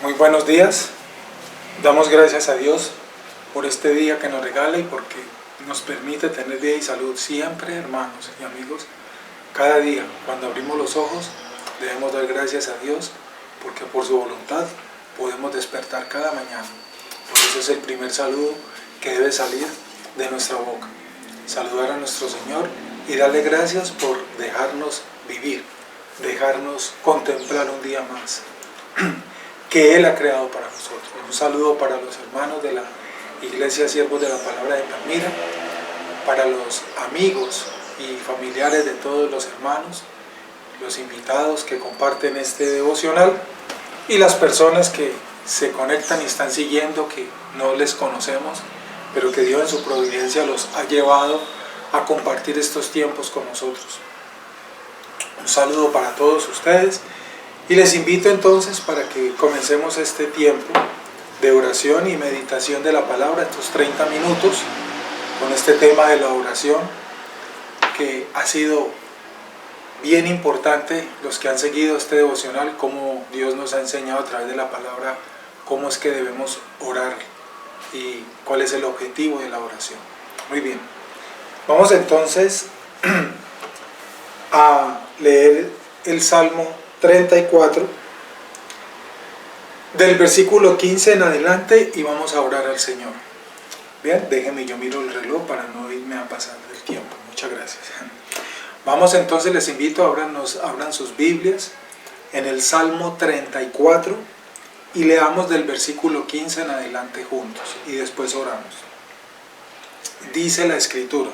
Muy buenos días. Damos gracias a Dios por este día que nos regala y porque nos permite tener vida y salud siempre, hermanos y amigos. Cada día, cuando abrimos los ojos, debemos dar gracias a Dios porque por su voluntad podemos despertar cada mañana. Por eso es el primer saludo que debe salir de nuestra boca. Saludar a nuestro Señor y darle gracias por dejarnos vivir, dejarnos contemplar un día más que Él ha creado para nosotros. Un saludo para los hermanos de la Iglesia Siervos de la Palabra de Palmira, para los amigos y familiares de todos los hermanos, los invitados que comparten este devocional y las personas que se conectan y están siguiendo, que no les conocemos, pero que Dios en su providencia los ha llevado a compartir estos tiempos con nosotros. Un saludo para todos ustedes. Y les invito entonces para que comencemos este tiempo de oración y meditación de la palabra, estos 30 minutos, con este tema de la oración, que ha sido bien importante, los que han seguido este devocional, cómo Dios nos ha enseñado a través de la palabra, cómo es que debemos orar y cuál es el objetivo de la oración. Muy bien, vamos entonces a leer el Salmo 34 del versículo 15 en adelante y vamos a orar al Señor. Bien, déjenme, yo miro el reloj para no irme a pasar del tiempo. Muchas gracias. Vamos entonces, les invito a abran sus Biblias en el Salmo 34 y leamos del versículo 15 en adelante juntos y después oramos. Dice la Escritura: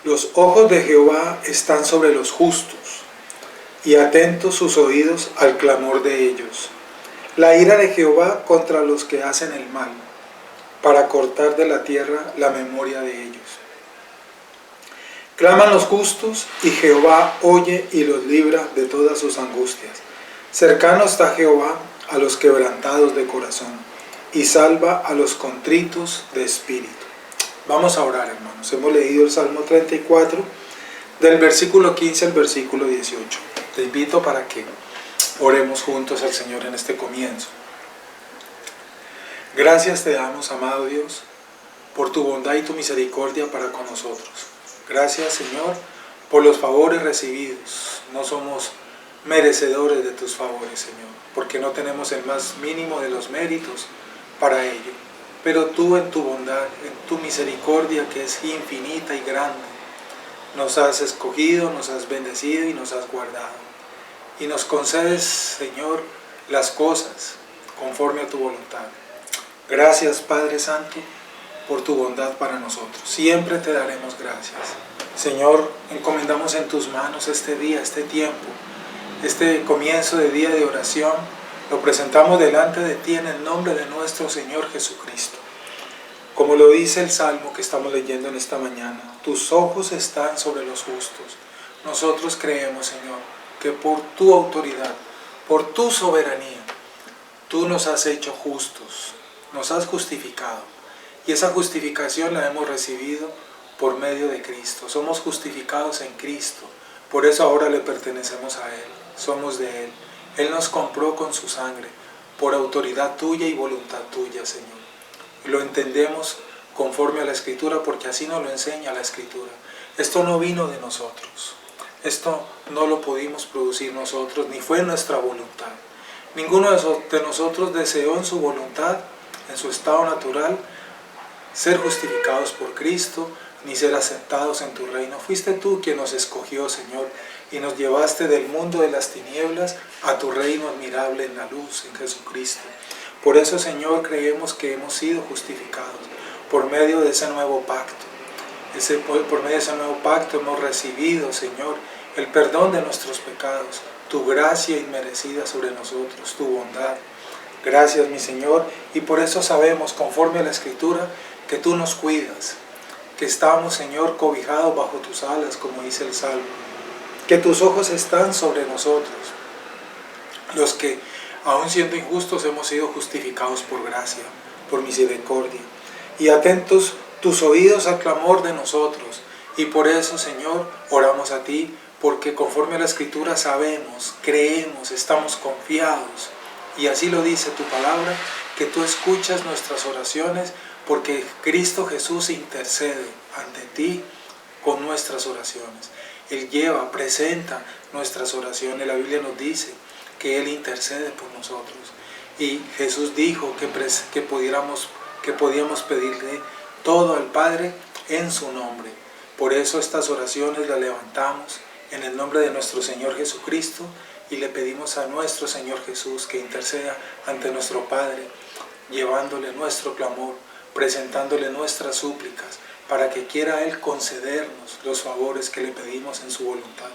los ojos de Jehová están sobre los justos y atentos sus oídos al clamor de ellos. La ira de Jehová contra los que hacen el mal, para cortar de la tierra la memoria de ellos. Claman los justos, y Jehová oye y los libra de todas sus angustias. Cercano está Jehová a los quebrantados de corazón, y salva a los contritos de espíritu. Vamos a orar, hermanos. Hemos leído el Salmo 34, del versículo 15 al versículo 18. Te invito para que oremos juntos al Señor en este comienzo. Gracias te damos, amado Dios, por tu bondad y tu misericordia para con nosotros. Gracias, Señor, por los favores recibidos. No somos merecedores de tus favores, Señor, porque no tenemos el más mínimo de los méritos para ello. Pero tú, en tu bondad, en tu misericordia, que es infinita y grande, nos has escogido, nos has bendecido y nos has guardado. Y nos concedes, Señor, las cosas conforme a tu voluntad. Gracias, Padre Santo, por tu bondad para nosotros. Siempre te daremos gracias. Señor, encomendamos en tus manos este día, este tiempo, este comienzo de día de oración. Lo presentamos delante de ti en el nombre de nuestro Señor Jesucristo. Como lo dice el Salmo que estamos leyendo en esta mañana, tus ojos están sobre los justos. Nosotros creemos, Señor, que por tu autoridad, por tu soberanía, tú nos has hecho justos, nos has justificado. Y esa justificación la hemos recibido por medio de Cristo. Somos justificados en Cristo. Por eso ahora le pertenecemos a Él. Somos de Él. Él nos compró con su sangre, por autoridad tuya y voluntad tuya, Señor. Lo entendemos conforme a la Escritura, porque así nos lo enseña la Escritura. Esto no vino de nosotros. Esto no lo pudimos producir nosotros, ni fue nuestra voluntad. Ninguno de nosotros deseó en su voluntad, en su estado natural, ser justificados por Cristo, ni ser aceptados en tu reino. Fuiste tú quien nos escogió, Señor, y nos llevaste del mundo de las tinieblas a tu reino admirable en la luz, en Jesucristo. Por eso, Señor, creemos que hemos sido justificados por medio de ese nuevo pacto. Por medio de ese nuevo pacto hemos recibido, Señor, el perdón de nuestros pecados, tu gracia inmerecida sobre nosotros, tu bondad. Gracias, mi Señor, y por eso sabemos, conforme a la Escritura, que tú nos cuidas, que estamos, Señor, cobijados bajo tus alas, como dice el Salmo, que tus ojos están sobre nosotros, los que, aun siendo injustos, hemos sido justificados por gracia, por misericordia, y atentos tus oídos al clamor de nosotros. Y por eso, Señor, oramos a ti, porque conforme a la Escritura sabemos, creemos, estamos confiados Y así lo dice tu palabra, que tú escuchas nuestras oraciones porque Cristo Jesús intercede ante ti con nuestras oraciones. Él presenta nuestras oraciones. La Biblia nos dice que Él intercede por nosotros. Y Jesús dijo que podíamos pedirle todo al Padre en su nombre. Por eso estas oraciones las levantamos en el nombre de nuestro Señor Jesucristo y le pedimos a nuestro Señor Jesús que interceda ante nuestro Padre, llevándole nuestro clamor, presentándole nuestras súplicas, para que quiera Él concedernos los favores que le pedimos en su voluntad.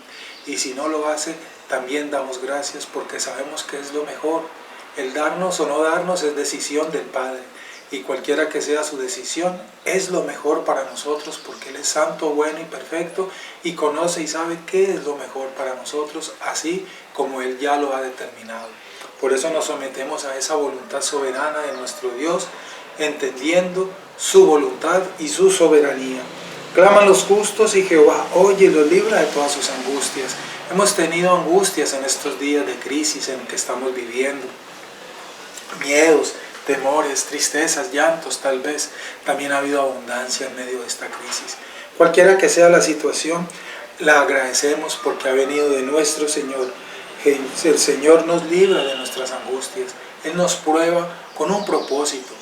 Y si no lo hace, también damos gracias porque sabemos que es lo mejor. El darnos o no darnos es decisión del Padre. Y cualquiera que sea su decisión, es lo mejor para nosotros porque Él es santo, bueno y perfecto y conoce y sabe qué es lo mejor para nosotros, así como Él ya lo ha determinado. Por eso nos sometemos a esa voluntad soberana de nuestro Dios, entendiendo su voluntad y su soberanía. Claman los justos y Jehová oye y los libra de todas sus angustias. Hemos tenido angustias en estos días de crisis en que estamos viviendo, miedos, temores, tristezas, llantos tal vez. También ha habido abundancia en medio de esta crisis. Cualquiera que sea la situación, la agradecemos porque ha venido de nuestro Señor. El Señor nos libra de nuestras angustias. Él nos prueba con un propósito.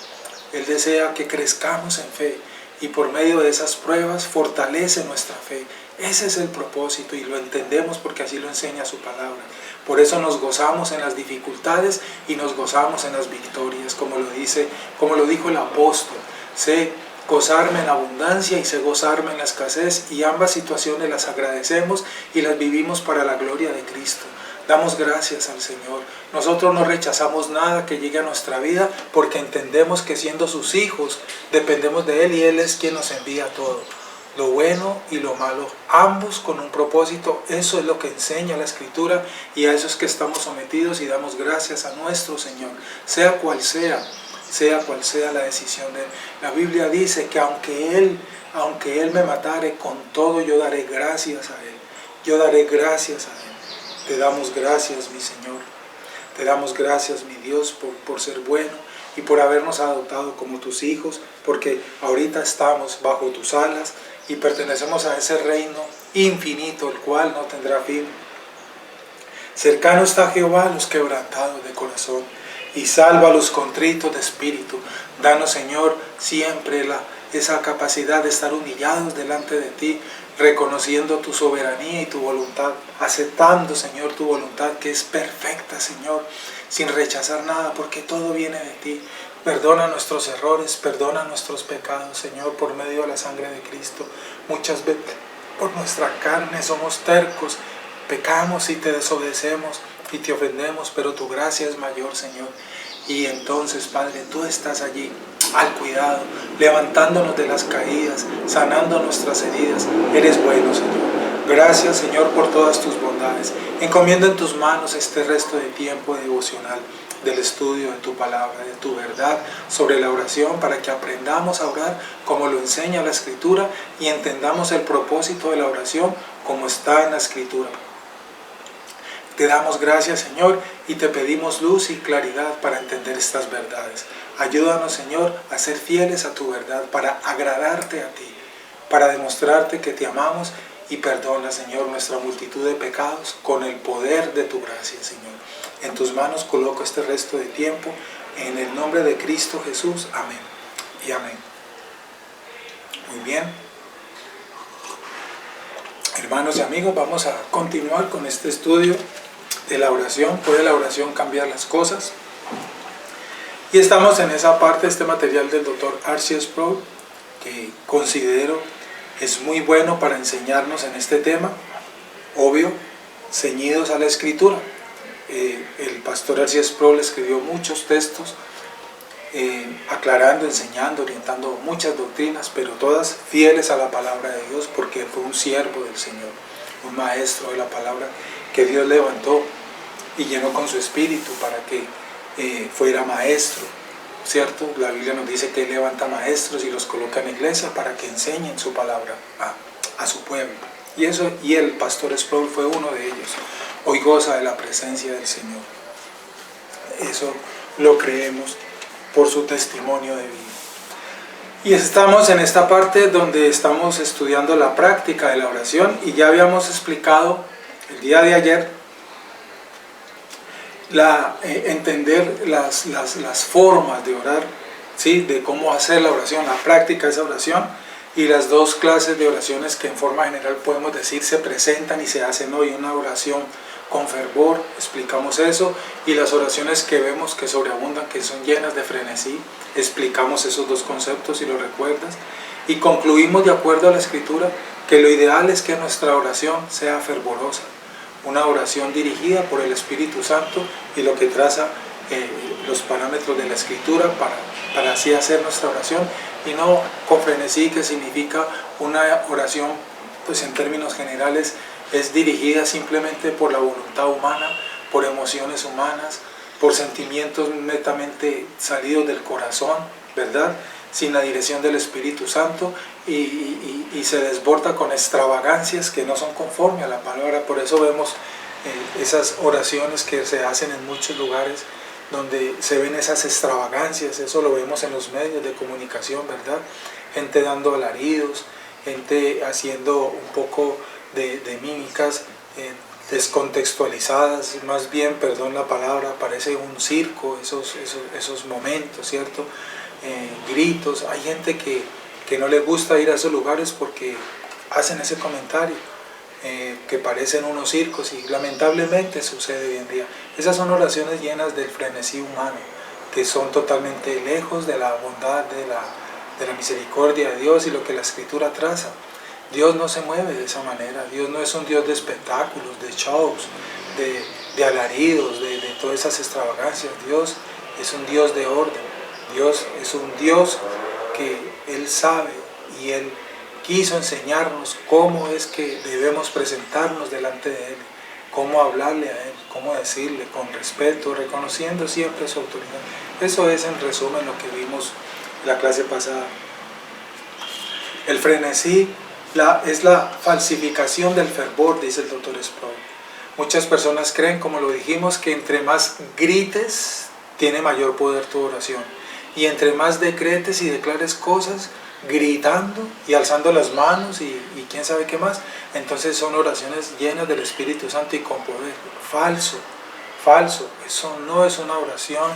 Él desea que crezcamos en fe y por medio de esas pruebas fortalece nuestra fe. Ese es el propósito y lo entendemos porque así lo enseña su palabra. Por eso nos gozamos en las dificultades y nos gozamos en las victorias, como lo dijo el apóstol. Sé gozarme en abundancia y sé gozarme en la escasez, y ambas situaciones las agradecemos y las vivimos para la gloria de Cristo. Damos gracias al Señor. Nosotros no rechazamos nada que llegue a nuestra vida porque entendemos que siendo sus hijos dependemos de Él y Él es quien nos envía todo. Lo bueno y lo malo, ambos con un propósito. Eso es lo que enseña la Escritura y a eso es que estamos sometidos y damos gracias a nuestro Señor, sea cual sea la decisión de Él. La Biblia dice que aunque Él me matare, con todo yo daré gracias a Él. Yo daré gracias a Él. Te damos gracias, mi Señor. Te damos gracias, mi Dios, por ser bueno y por habernos adoptado como tus hijos, porque ahorita estamos bajo tus alas y pertenecemos a ese reino infinito, el cual no tendrá fin. Cercano está Jehová a los quebrantados de corazón y salva a los contritos de espíritu. Danos, Señor, siempre esa capacidad de estar humillados delante de ti, reconociendo tu soberanía y tu voluntad, aceptando, Señor, tu voluntad que es perfecta, Señor, sin rechazar nada, porque todo viene de ti. Perdona nuestros errores, perdona nuestros pecados, Señor, por medio de la sangre de Cristo. Muchas veces por nuestra carne somos tercos, pecamos y te desobedecemos y te ofendemos, pero tu gracia es mayor, Señor. Y entonces, Padre, tú estás allí al cuidado, levantándonos de las caídas, sanando nuestras heridas. Eres bueno, Señor. Gracias, Señor, por todas tus bondades. Encomiendo en tus manos este resto de tiempo devocional, del estudio de tu palabra, de tu verdad sobre la oración, para que aprendamos a orar como lo enseña la Escritura y entendamos el propósito de la oración como está en la Escritura. Te damos gracias, Señor, y te pedimos luz y claridad para entender estas verdades. Ayúdanos, Señor, a ser fieles a tu verdad, para agradarte a ti, para demostrarte que te amamos, y perdona, Señor, nuestra multitud de pecados con el poder de tu gracia, Señor. En tus manos coloco este resto de tiempo, en el nombre de Cristo Jesús. Amén y amén. Muy bien. Hermanos y amigos, vamos a continuar con este estudio de la oración. ¿Puede la oración cambiar las cosas? Y estamos en esa parte de este material del Dr. R.C. Sproul, que considero es muy bueno para enseñarnos en este tema, obvio, ceñidos a la Escritura. El pastor R.C. Sproul escribió muchos textos aclarando, enseñando, orientando muchas doctrinas, pero todas fieles a la palabra de Dios, porque fue un siervo del Señor, un maestro de la palabra que Dios levantó y llenó con su espíritu para que fuera maestro, ¿cierto? La Biblia nos dice que Él levanta maestros y los coloca en la iglesia para que enseñen su palabra a su pueblo. Y el pastor Sproul fue uno de ellos. Hoy goza de la presencia del Señor. eso lo creemos por su testimonio de vida. Y estamos en esta parte donde estamos estudiando la práctica de la oración, y ya habíamos explicado el día de ayer entender las formas de orar, ¿sí? De cómo hacer la oración, la práctica de esa oración, y las dos clases de oraciones que en forma general podemos decir se presentan y se hacen hoy. Una oración con fervor, explicamos eso, y las oraciones que vemos que sobreabundan, que son llenas de frenesí, explicamos esos dos conceptos, si lo recuerdas, y concluimos de acuerdo a la Escritura que lo ideal es que nuestra oración sea fervorosa, una oración dirigida por el Espíritu Santo, y lo que traza los parámetros de la Escritura para así hacer nuestra oración, y no con frenesí, que significa una oración, pues en términos generales, es dirigida simplemente por la voluntad humana, por emociones humanas, por sentimientos netamente salidos del corazón, ¿verdad? Sin la dirección del Espíritu Santo, y se desborda con extravagancias que no son conforme a la palabra. Por eso vemos esas oraciones que se hacen en muchos lugares donde se ven esas extravagancias. Eso lo vemos en los medios de comunicación, ¿verdad? Gente dando alaridos, gente haciendo un poco de mímicas descontextualizadas, más bien, perdón la palabra, parece un circo, esos momentos, ¿cierto? Gritos. Hay gente que no le gusta ir a esos lugares porque hacen ese comentario, que parecen unos circos, y lamentablemente sucede hoy en día. Esas son oraciones llenas del frenesí humano, que son totalmente lejos de la bondad, de la misericordia de Dios y lo que la Escritura traza. Dios no se mueve de esa manera. Dios no es un Dios de espectáculos, de shows, de alaridos, de todas esas extravagancias. Dios es un Dios de orden. Dios es un Dios que Él sabe, y Él quiso enseñarnos cómo es que debemos presentarnos delante de Él, cómo hablarle a Él, cómo decirle con respeto, reconociendo siempre su autoridad. Eso es en resumen lo que vimos en la clase pasada. El frenesí es la falsificación del fervor, dice el Dr. Sproul. Muchas personas creen, como lo dijimos, que entre más grites, tiene mayor poder tu oración. Y entre más decretes y declares cosas, gritando y alzando las manos y quién sabe qué más, entonces son oraciones llenas del Espíritu Santo y con poder. Falso, falso. Eso no es una oración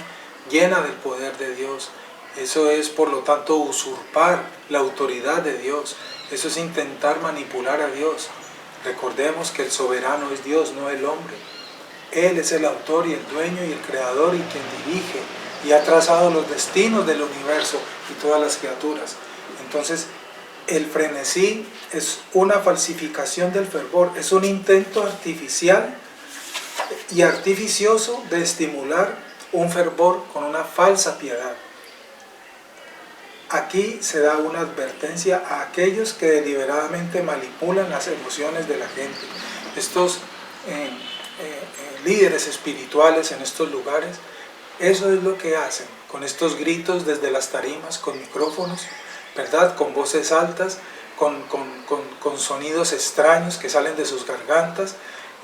llena del poder de Dios. Eso es, por lo tanto, usurpar la autoridad de Dios. Eso es intentar manipular a Dios. Recordemos que el soberano es Dios, no el hombre. Él es el autor y el dueño y el creador, y quien dirige y ha trazado los destinos del universo y todas las criaturas. Entonces, el frenesí es una falsificación del fervor, es un intento artificial y artificioso de estimular un fervor con una falsa piedad. Aquí se da una advertencia a aquellos que deliberadamente manipulan las emociones de la gente. Estos líderes espirituales en estos lugares, eso es lo que hacen, con estos gritos desde las tarimas, con micrófonos, ¿verdad? Con voces altas, con sonidos extraños que salen de sus gargantas,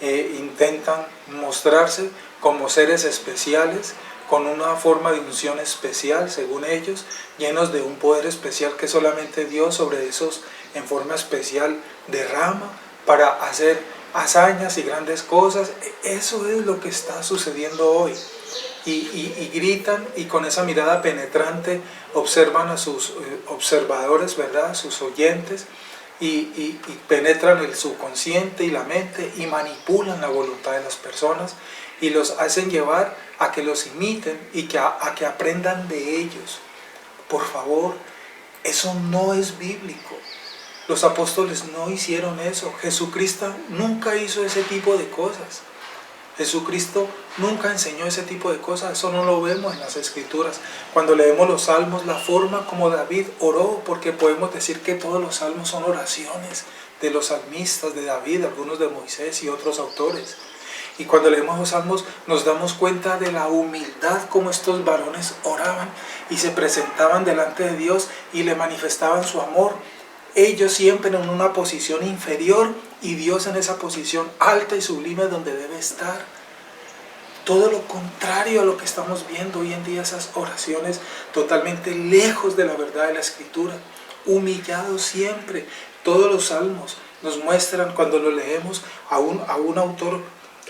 intentan mostrarse como seres especiales, con una forma de unción especial, según ellos, llenos de un poder especial que solamente Dios sobre esos en forma especial derrama para hacer hazañas y grandes cosas. Eso es lo que está sucediendo hoy. Y gritan, y con esa mirada penetrante observan a sus observadores, ¿verdad? Sus oyentes, y penetran el subconsciente y la mente y manipulan la voluntad de las personas y los hacen llevar a que los imiten y a que aprendan de ellos. Por favor, eso no es bíblico. Los apóstoles no hicieron eso. Jesucristo nunca hizo ese tipo de cosas. Jesucristo nunca enseñó ese tipo de cosas. Eso no lo vemos en las Escrituras. Cuando leemos los salmos, la forma como David oró, porque podemos decir que todos los salmos son oraciones de los salmistas, de David, algunos de Moisés y otros autores. Y cuando leemos los salmos nos damos cuenta de la humildad como estos varones oraban y se presentaban delante de Dios y le manifestaban su amor. Ellos siempre en una posición inferior y Dios en esa posición alta y sublime donde debe estar. todo lo contrario a lo que estamos viendo hoy en día, esas oraciones totalmente lejos de la verdad de la Escritura, humillados siempre. Todos los salmos nos muestran, cuando lo leemos, a un autor,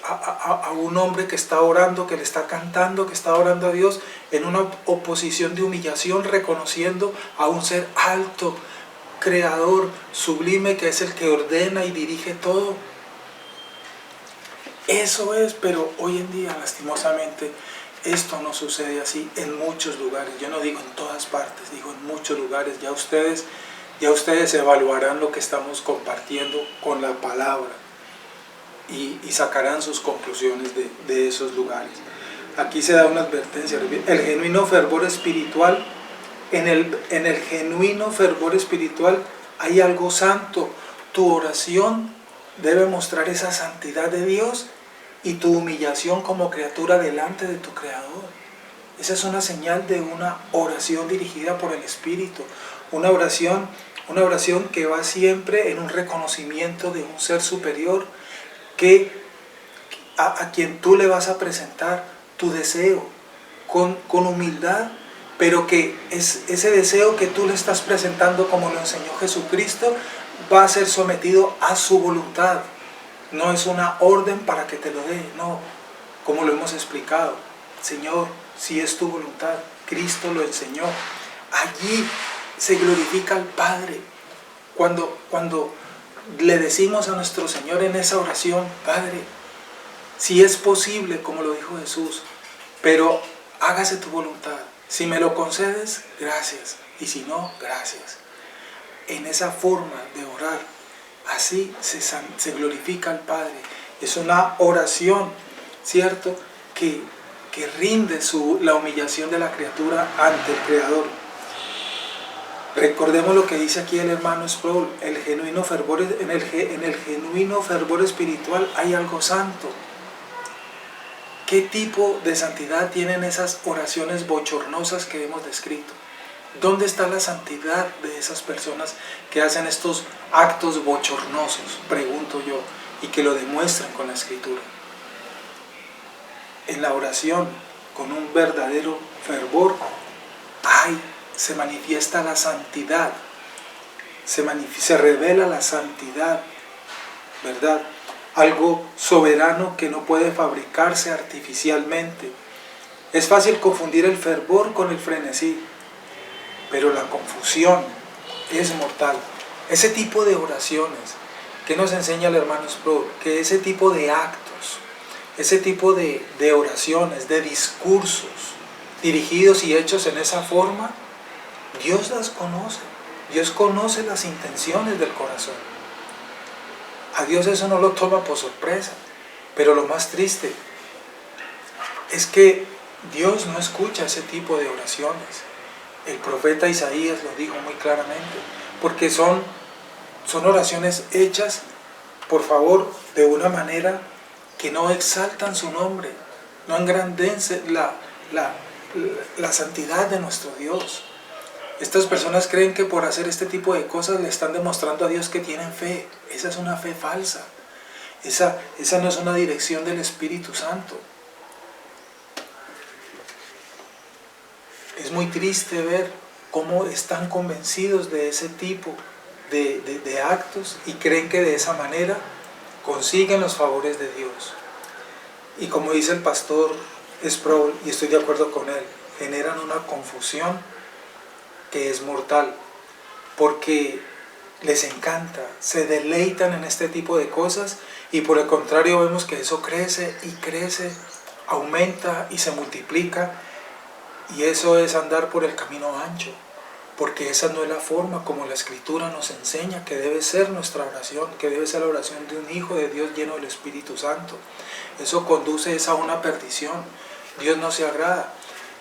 a un hombre que está orando, que le está cantando, que está orando a Dios en una oposición de humillación, reconociendo a un ser alto, creador, sublime, que es el que ordena y dirige todo. Eso es, pero hoy en día, lastimosamente, esto no sucede así en muchos lugares. Yo no digo en todas partes, digo en muchos lugares. Ya ustedes evaluarán lo que estamos compartiendo con la palabra y sacarán sus conclusiones de esos lugares. Aquí se da una advertencia: el genuino fervor espiritual, en el genuino fervor espiritual hay algo santo. Tu oración debe mostrar esa santidad de Dios y tu humillación como criatura delante de tu Creador. Esa es una señal de una oración dirigida por el Espíritu, una oración que va siempre en un reconocimiento de un ser superior, a quien tú le vas a presentar tu deseo con humildad, pero que ese deseo que tú le estás presentando, como lo enseñó Jesucristo, va a ser sometido a su voluntad. No es una orden para que te lo dé, no, como lo hemos explicado. Señor, si es tu voluntad, Cristo lo enseñó. Allí se glorifica al Padre. Cuando le decimos a nuestro Señor en esa oración: Padre, si es posible, como lo dijo Jesús, pero hágase tu voluntad. Si me lo concedes, gracias, y si no, gracias. En esa forma de orar, así se glorifica al Padre. Es una oración, ¿cierto?, que rinde la humillación de la criatura ante el Creador. Recordemos lo que dice aquí el hermano Sproul: en el genuino fervor espiritual hay algo santo. ¿Qué tipo de santidad tienen esas oraciones bochornosas que hemos descrito? ¿Dónde está la santidad de esas personas que hacen estos actos bochornosos? Pregunto yo, y que lo demuestran con la Escritura. En la oración, con un verdadero fervor, se manifiesta la santidad, se revela la santidad, ¿verdad? Algo soberano que no puede fabricarse artificialmente. Es fácil confundir el fervor con el frenesí, pero la confusión es mortal. Ese tipo de oraciones que nos enseña el hermano Sproul, que ese tipo de actos, ese tipo de oraciones, de discursos dirigidos y hechos en esa forma, Dios las conoce. Dios conoce las intenciones del corazón. A Dios eso no lo toma por sorpresa. Pero lo más triste es que Dios no escucha ese tipo de oraciones. El profeta Isaías lo dijo muy claramente, porque son oraciones hechas, por favor, de una manera que no exaltan su nombre, no engrandecen la santidad de nuestro Dios. Estas personas creen que por hacer este tipo de cosas le están demostrando a Dios que tienen fe. Esa es una fe falsa. Esa no es una dirección del Espíritu Santo. Es muy triste ver cómo están convencidos de ese tipo de actos y creen que de esa manera consiguen los favores de Dios. Y como dice el pastor Sproul, y estoy de acuerdo con él, generan una confusión que es mortal, porque les encanta, se deleitan en este tipo de cosas, y por el contrario vemos que eso crece y crece, aumenta y se multiplica, y eso es andar por el camino ancho, porque esa no es la forma como la Escritura nos enseña que debe ser nuestra oración, que debe ser la oración de un hijo de Dios lleno del Espíritu Santo. Eso conduce a una perdición. Dios no se agrada.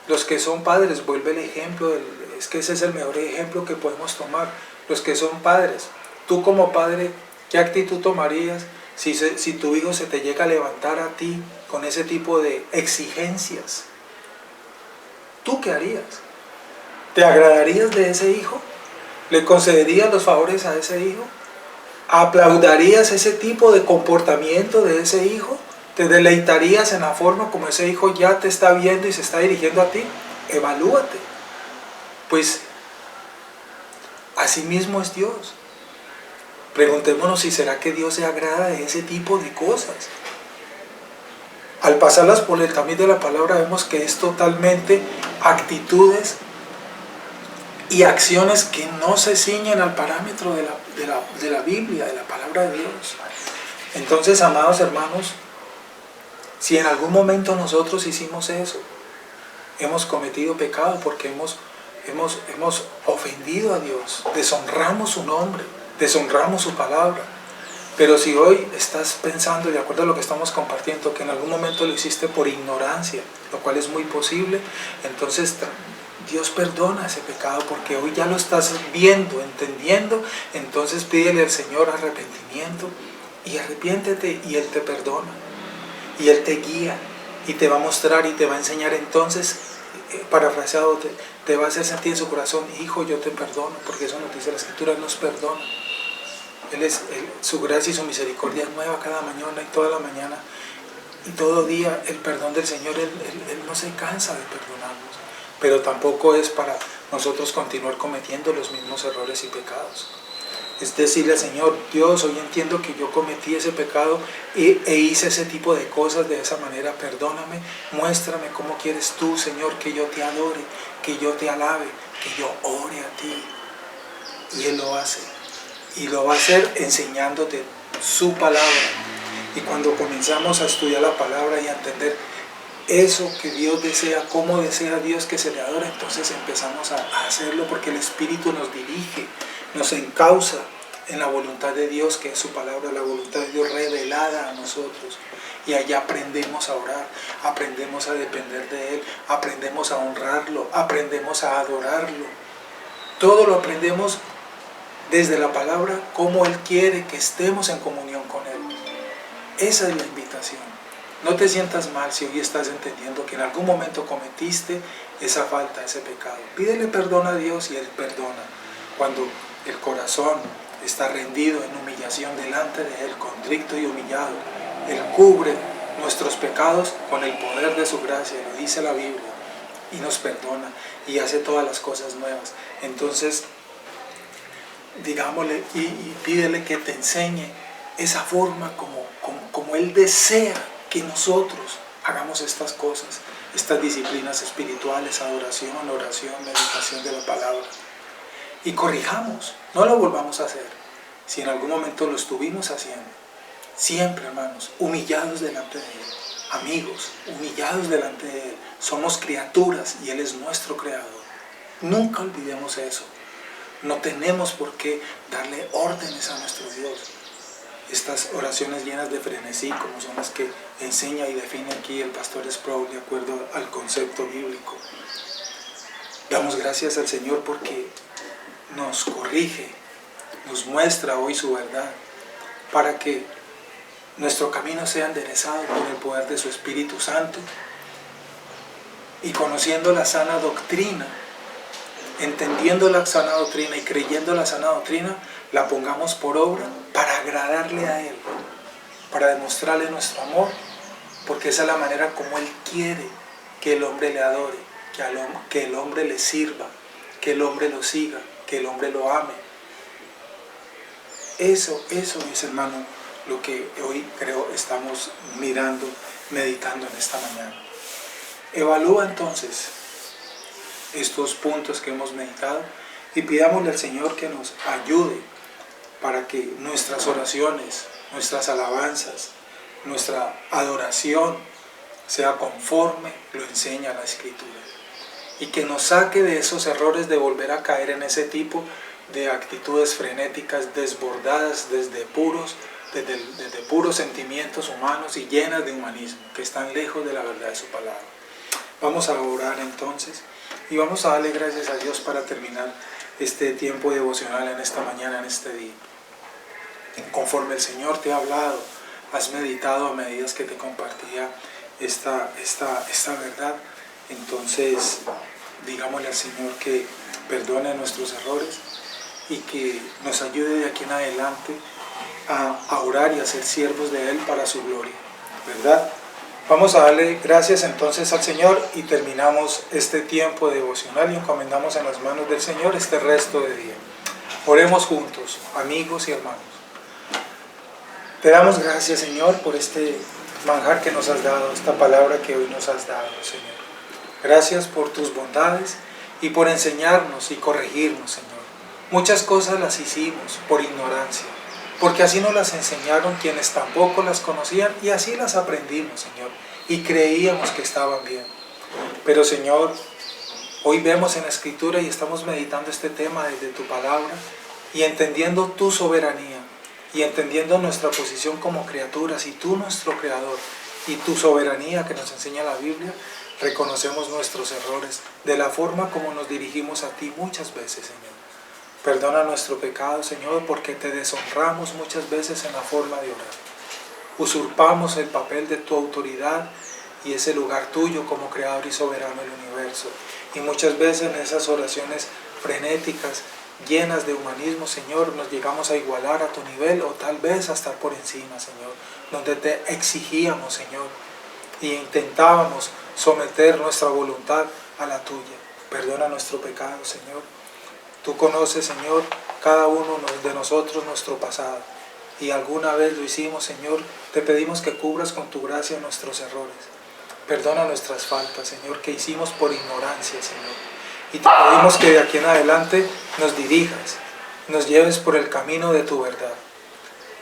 Los que son padres, vuelve el ejemplo, es que ese es el mejor ejemplo que podemos tomar. Los que son padres, tú como padre, ¿qué actitud tomarías si tu hijo se te llega a levantar a ti con ese tipo de exigencias? ¿Tú qué harías? ¿Te agradarías de ese hijo? ¿Le concederías los favores a ese hijo? ¿Aplaudirías ese tipo de comportamiento de ese hijo? ¿Te deleitarías en la forma como ese hijo ya te está viendo y se está dirigiendo a ti? Evalúate. Pues así mismo es Dios. Preguntémonos si será que Dios se agrada de ese tipo de cosas. Al pasarlas por el camino de la palabra vemos que es totalmente actitudes y acciones que no se ciñen al parámetro de la Biblia, de la palabra de Dios. Entonces, amados hermanos, si en algún momento nosotros hicimos eso, hemos cometido pecado porque hemos ofendido a Dios, deshonramos su nombre, deshonramos su palabra. Pero si hoy estás pensando, de acuerdo a lo que estamos compartiendo, que en algún momento lo hiciste por ignorancia, lo cual es muy posible, entonces Dios perdona ese pecado porque hoy ya lo estás viendo, entendiendo. Entonces pídele al Señor arrepentimiento y arrepiéntete y Él te perdona y Él te guía y te va a mostrar y te va a enseñar. Entonces, parafraseado, te va a hacer sentir en su corazón: hijo, yo te perdono, porque eso nos dice la Escritura, Él nos perdona. Su gracia y su misericordia es nueva cada mañana y toda la mañana y todo día. El perdón del Señor, Él no se cansa de perdonarnos, pero tampoco es para nosotros continuar cometiendo los mismos errores y pecados. Es decirle al Señor: Dios, hoy entiendo que yo cometí ese pecado e hice ese tipo de cosas de esa manera, perdóname, muéstrame cómo quieres tú, Señor, que yo te adore, que yo te alabe, que yo ore a ti. Y Él lo hace, y lo va a hacer enseñándote su palabra. Y cuando comenzamos a estudiar la palabra y a entender eso que Dios desea, cómo desea Dios que se le adore, entonces empezamos a hacerlo, porque el Espíritu nos dirige, nos encausa en la voluntad de Dios, que es su palabra, la voluntad de Dios revelada a nosotros. Y allá aprendemos a orar, aprendemos a depender de Él, aprendemos a honrarlo, aprendemos a adorarlo. Todo lo aprendemos desde la palabra, cómo Él quiere que estemos en comunión con Él. Esa es la invitación. No te sientas mal si hoy estás entendiendo que en algún momento cometiste esa falta, ese pecado. Pídele perdón a Dios y Él perdona. Cuando el corazón está rendido en humillación delante de Él, contrito y humillado, Él cubre nuestros pecados con el poder de su gracia, lo dice la Biblia, y nos perdona y hace todas las cosas nuevas. Entonces, digámosle y pídele que te enseñe esa forma como Él desea que nosotros hagamos estas cosas, estas disciplinas espirituales: adoración, oración, meditación de la palabra. Y corrijamos, no lo volvamos a hacer. Si en algún momento lo estuvimos haciendo, siempre, hermanos, humillados delante de Él. Amigos, humillados delante de Él. Somos criaturas y Él es nuestro creador. Nunca olvidemos eso. No tenemos por qué darle órdenes a nuestro Dios. Estas oraciones llenas de frenesí, como son las que enseña y define aquí el pastor Sproul de acuerdo al concepto bíblico. Damos gracias al Señor porque nos corrige, nos muestra hoy su verdad, para que nuestro camino sea enderezado por el poder de su Espíritu Santo, y conociendo la sana doctrina, entendiendo la sana doctrina y creyendo la sana doctrina, la pongamos por obra para agradarle a Él, para demostrarle nuestro amor, porque esa es la manera como Él quiere que el hombre le adore, que el hombre le sirva, que el hombre lo siga, que el hombre lo ame. Eso, mis hermanos, lo que hoy creo estamos mirando, meditando en esta mañana. Evalúa entonces estos puntos que hemos meditado y pidámosle al Señor que nos ayude para que nuestras oraciones, nuestras alabanzas, nuestra adoración sea conforme lo enseña la Escritura, y que nos saque de esos errores de volver a caer en ese tipo de actitudes frenéticas desbordadas desde puros sentimientos humanos y llenas de humanismo, que están lejos de la verdad de su palabra. Vamos a orar entonces y vamos a darle gracias a Dios para terminar este tiempo devocional en esta mañana, en este día. Conforme el Señor te ha hablado, has meditado a medida que te compartía esta verdad. Entonces, digámosle al Señor que perdone nuestros errores y que nos ayude de aquí en adelante a orar y a ser siervos de Él para su gloria. ¿verdad? Vamos a darle gracias entonces al Señor y terminamos este tiempo devocional y encomendamos en las manos del Señor este resto de día. Oremos juntos, amigos y hermanos. Te damos gracias, Señor, por este manjar que nos has dado, esta palabra que hoy nos has dado, Señor. Gracias por tus bondades y por enseñarnos y corregirnos, Señor. Muchas cosas las hicimos por ignorancia, porque así nos las enseñaron quienes tampoco las conocían y así las aprendimos, Señor, y creíamos que estaban bien. Pero, Señor, hoy vemos en la Escritura y estamos meditando este tema desde tu palabra y entendiendo tu soberanía y entendiendo nuestra posición como criaturas y tú nuestro Creador y tu soberanía que nos enseña la Biblia, reconocemos nuestros errores de la forma como nos dirigimos a ti muchas veces, Señor. Perdona nuestro pecado, Señor, porque te deshonramos muchas veces en la forma de orar. Usurpamos el papel de tu autoridad y ese lugar tuyo como creador y soberano del universo. Y muchas veces en esas oraciones frenéticas, llenas de humanismo, Señor, nos llegamos a igualar a tu nivel o tal vez a estar por encima, Señor, donde te exigíamos, Señor, y intentábamos someter nuestra voluntad a la tuya. Perdona nuestro pecado, Señor. Tú conoces, Señor, cada uno de nosotros nuestro pasado. Y alguna vez lo hicimos, Señor. Te pedimos que cubras con tu gracia nuestros errores. Perdona nuestras faltas, Señor, que hicimos por ignorancia, Señor. Y te pedimos que de aquí en adelante nos dirijas, nos lleves por el camino de tu verdad.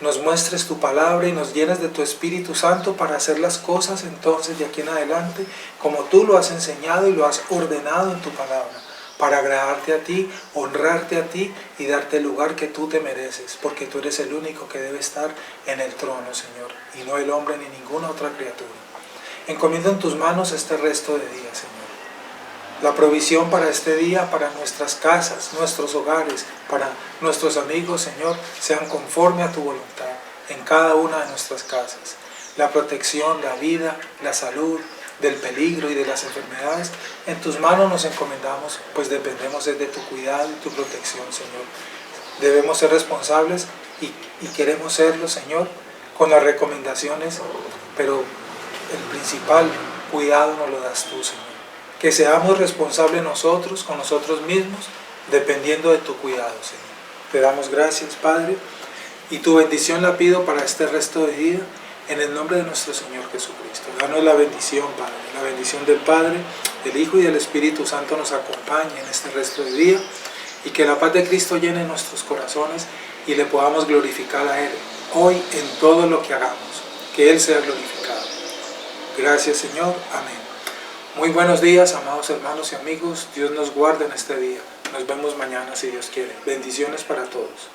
Nos muestres tu palabra y nos llenes de tu Espíritu Santo para hacer las cosas entonces de aquí en adelante como tú lo has enseñado y lo has ordenado en tu palabra. Para agradarte a ti, honrarte a ti y darte el lugar que tú te mereces, porque tú eres el único que debe estar en el trono, Señor, y no el hombre ni ninguna otra criatura. Encomiendo en tus manos este resto de día, Señor. La provisión para este día, para nuestras casas, nuestros hogares, para nuestros amigos, Señor, sean conforme a tu voluntad en cada una de nuestras casas. La protección, la vida, la salud, del peligro y de las enfermedades, en tus manos nos encomendamos, pues dependemos de tu cuidado y tu protección, Señor. Debemos ser responsables y queremos serlo, Señor, con las recomendaciones, pero el principal cuidado nos lo das tú, Señor. Que seamos responsables nosotros, con nosotros mismos, dependiendo de tu cuidado, Señor. Te damos gracias, Padre, y tu bendición la pido para este resto de día, en el nombre de nuestro Señor Jesucristo. Danos la bendición, Padre, la bendición del Padre, del Hijo y del Espíritu Santo nos acompañe en este resto de día y que la paz de Cristo llene nuestros corazones y le podamos glorificar a Él hoy en todo lo que hagamos, que Él sea glorificado. Gracias, Señor. Amén. Muy buenos días, amados hermanos y amigos. Dios nos guarde en este día. Nos vemos mañana si Dios quiere. Bendiciones para todos.